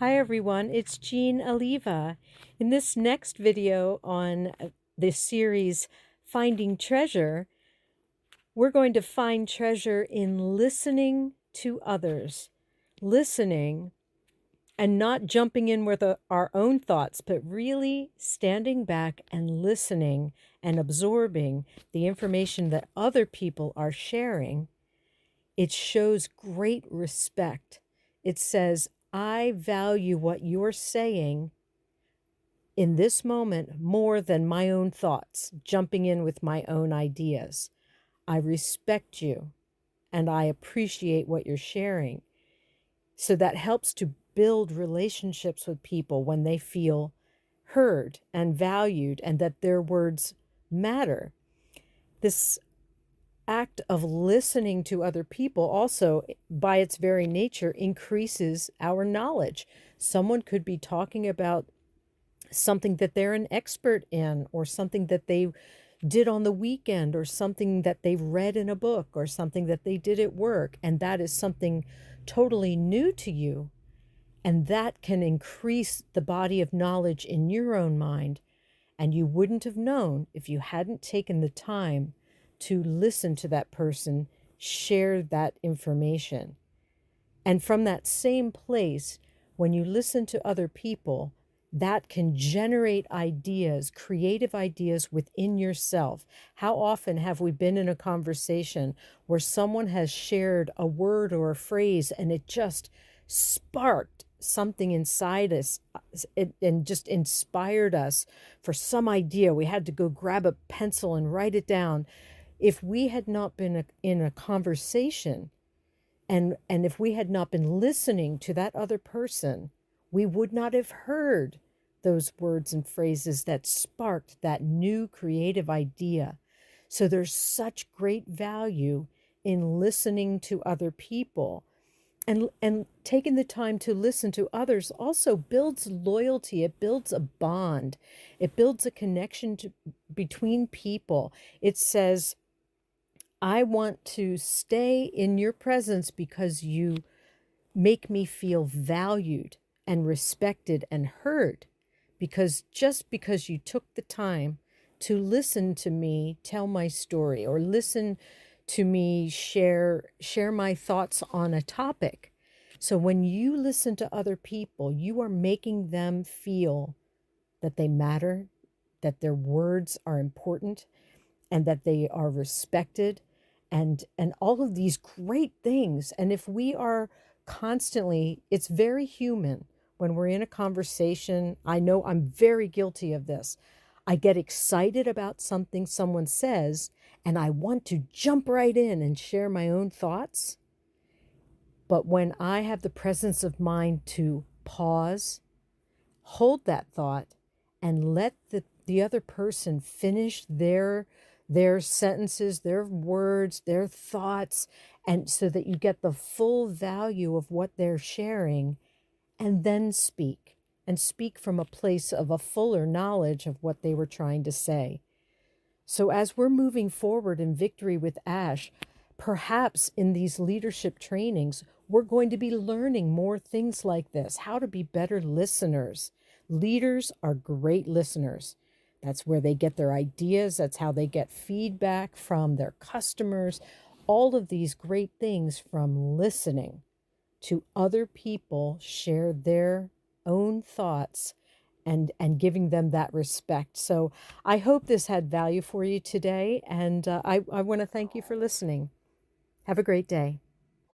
Hi everyone, it's Jeanne Alleva. In this next video on this series, Finding Treasure, we're going to find treasure in listening to others. Listening and not jumping in with our own thoughts, but really standing back and listening and absorbing the information that other people are sharing. It shows great respect. It says, I value what you're saying in this moment more than my own thoughts, jumping in with my own ideas. I respect you and I appreciate what you're sharing. So that helps to build relationships with people when they feel heard and valued and that their words matter. This act of listening to other people also, by its very nature, increases our knowledge. Someone could be talking about something that they're an expert in, or something that they did on the weekend, or something that they've read in a book, or something that they did at work, and that is something totally new to you. And that can increase the body of knowledge in your own mind. And you wouldn't have known if you hadn't taken the time to listen to that person share that information. And from that same place, when you listen to other people, that can generate ideas, creative ideas within yourself. How often have we been in a conversation where someone has shared a word or a phrase and it just sparked something inside us and just inspired us for some idea? We had to go grab a pencil and write it down. If we had not been in a conversation and if we had not been listening to that other person, we would not have heard those words and phrases that sparked that new creative idea. So there's such great value in listening to other people. And taking the time to listen to others also builds loyalty. It builds a bond. It builds a connection between people. It says, I want to stay in your presence because you make me feel valued and respected and heard. Because just because you took the time to listen to me tell my story, or listen to me share my thoughts on a topic. So when you listen to other people, you are making them feel that they matter, that their words are important, and that they are respected, and all of these great things. And if we are constantly, it's very human when we're in a conversation. I know I'm very guilty of this. I get excited about something someone says, and I want to jump right in and share my own thoughts. But when I have the presence of mind to pause, hold that thought, and let the other person finish their sentences, their words, their thoughts, and so that you get the full value of what they're sharing, and then speak, and speak from a place of a fuller knowledge of what they were trying to say. So as we're moving forward in Victory with Ash, perhaps in these leadership trainings, we're going to be learning more things like this, how to be better listeners. Leaders are great listeners. That's where they get their ideas. That's how they get feedback from their customers. All of these great things from listening to other people share their own thoughts and giving them that respect. So I hope this had value for you today. And I want to thank you for listening. Have a great day.